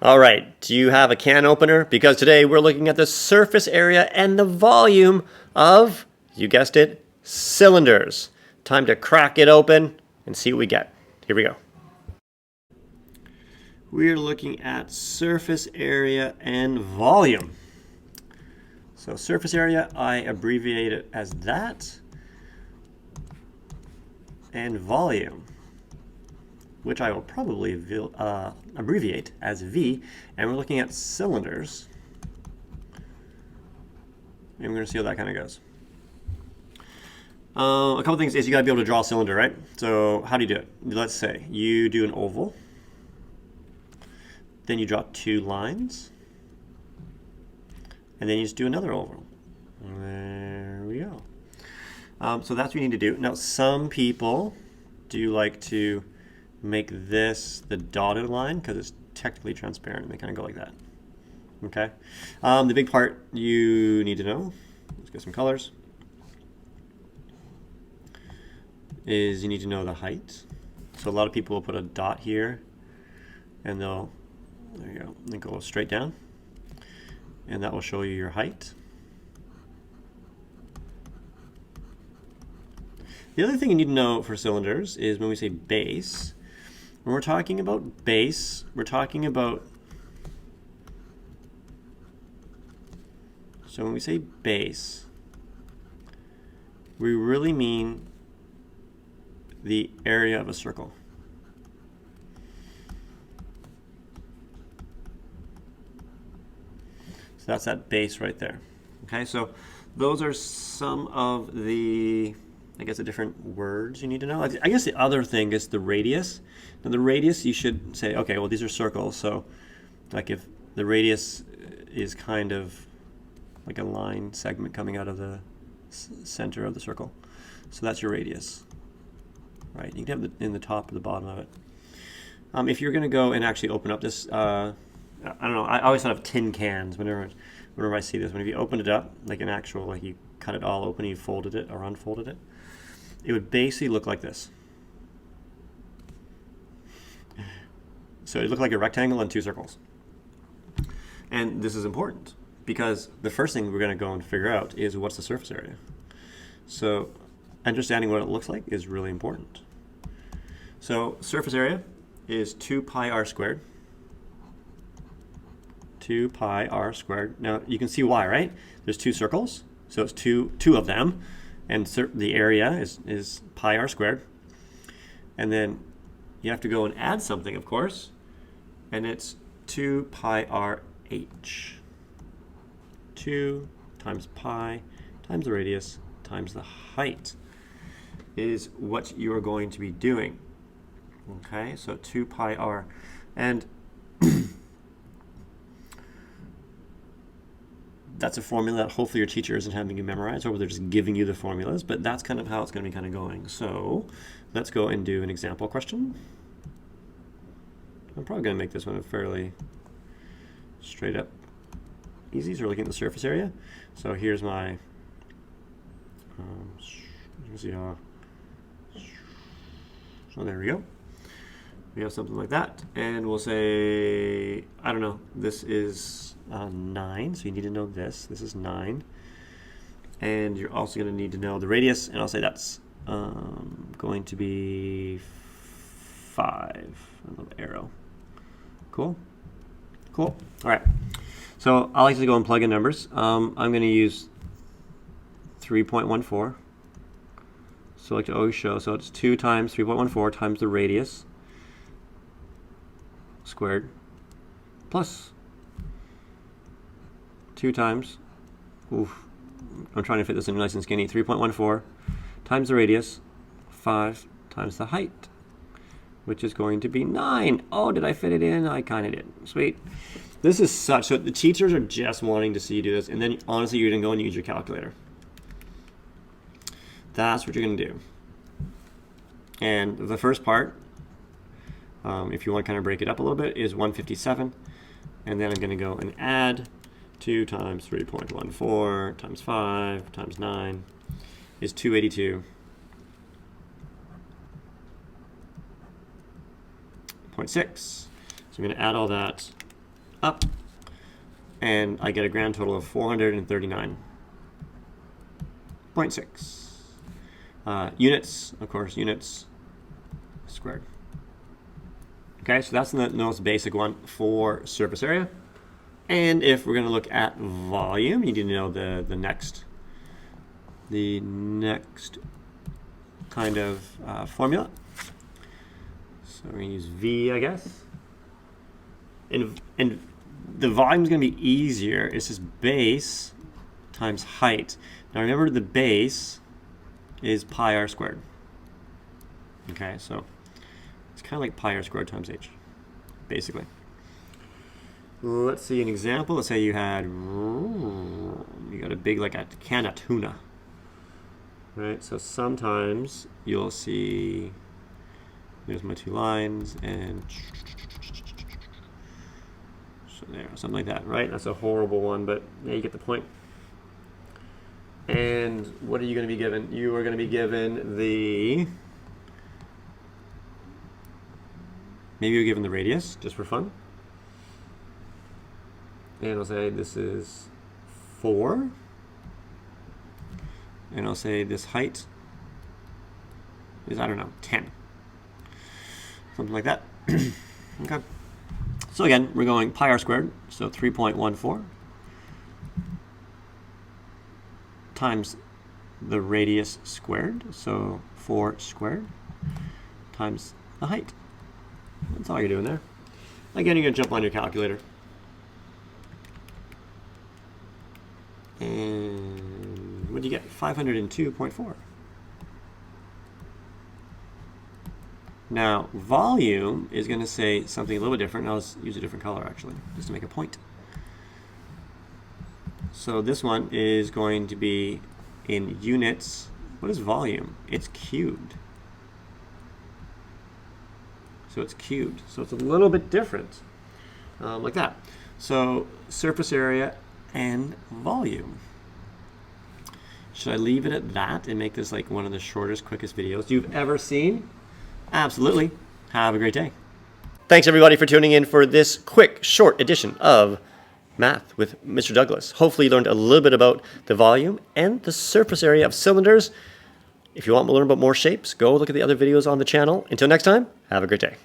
All right, do you have a can opener? Because today we're looking at the surface area and the volume of, you guessed it, cylinders. Time to crack it open and see what we get. Here we go. We're looking at surface area and volume. So surface area, I abbreviate it as that. And volume, which I will probably abbreviate as V, and we're looking at cylinders. And we're going to see how that kind of goes. A couple things is you got to be able to draw a cylinder, right? So how do you do it? Let's say you do an oval, then you draw two lines, and then you just do another oval. There we go. So that's what you need to do. Now, some people do like to make this the dotted line because it's technically transparent and they kind of go like that. Okay. The big part you need to know, let's get some colors, is you need to know the height. So a lot of people will put a dot here and they'll, there you go, and go straight down, and that will show you your height. The other thing you need to know for cylinders is when we say base, when we're talking about base, we're talking about, so when we say base, we really mean the area of a circle. So that's that base right there. Okay, so those are some of the, I guess, the different words you need to know. I guess the other thing is the radius. Now the radius, you should say, okay, well, these are circles. So like if the radius is kind of like a line segment coming out of the center of the circle. So that's your radius, right? You can have it in the top or the bottom of it. If you're going to go and actually open up this, I don't know, I always thought of tin cans whenever I see this. Whenever you open it up, like an actual, like you cut it all open, you folded it or unfolded it, it would basically look like this. So it looked like a rectangle and two circles. And this is important because the first thing we're going to go and figure out is what's the surface area. So understanding what it looks like is really important. So surface area is 2 pi r squared. 2 pi r squared. Now you can see why, right? There's two circles, so it's two of them, and the area is pi r squared. And then you have to go and add something, of course, and it's 2 pi r h. 2 times pi times the radius times the height is what you are going to be doing. Okay, so 2 pi r. And that's a formula that hopefully your teacher isn't having you memorize, or they're just giving you the formulas, but that's kind of how it's going to be kind of going. So let's go and do an example question. I'm probably going to make this one a fairly straight up easy. So we're looking at the surface area. So here's my, so there we go. We have something like that, and we'll say, I don't know, this is 9, so you need to know this. This is 9. And you're also going to need to know the radius, and I'll say that's going to be 5. A little arrow. Cool? Cool. All right. So I like to go and plug in numbers. I'm going to use 3.14. So I like to always show, so it's 2 times 3.14 times the radius squared plus 2 times, I'm trying to fit this in nice and skinny, 3.14 times the radius, 5 times the height, which is going to be 9. Oh, did I fit it in? I kind of did. Sweet. This is such, so the teachers are just wanting to see you do this, and then honestly you're going to go and use your calculator. That's what you're going to do. And the first part, if you want to kind of break it up a little bit, is 157. And then I'm going to go and add 2 times 3.14 times 5 times 9 is 282. 0.6. So I'm going to add all that up, and I get a grand total of 439.6. Units, of course, units squared. Okay, so that's the most basic one for surface area. And if we're going to look at volume, you need to know the next kind of formula. So we're going to use V, I guess. And the volume is going to be easier. It's just base times height. Now remember, the base is pi r squared. Okay, so it's kind of like pi r squared times h, basically. Let's see an example. Let's say you got a big, like a can of tuna. Right, so sometimes you'll see, there's my two lines, and so there, something like that, right? That's a horrible one, but yeah, you get the point. And what are you going to be given? You are going to be given maybe you're given the radius, just for fun. And I'll say this is 4. And I'll say this height is, I don't know, 10. Something like that. Okay. So again, we're going pi r squared, so 3.14 times the radius squared, so 4 squared, times the height. That's all you're doing there. Again, you're going to jump on your calculator. And what do you get? 502.4. Now, volume is going to say something a little bit different. I'll use a different color, actually, just to make a point. So this one is going to be in units. What is volume? It's cubed. So it's cubed. So it's a little bit different, like that. So surface area and volume. Should I leave it at that and make this like one of the shortest, quickest videos you've ever seen? Absolutely. Have a great day. Thanks everybody for tuning in for this quick, short edition of Math with Mr. Douglas. Hopefully you learned a little bit about the volume and the surface area of cylinders. If you want to learn about more shapes, go look at the other videos on the channel. Until next time, have a great day.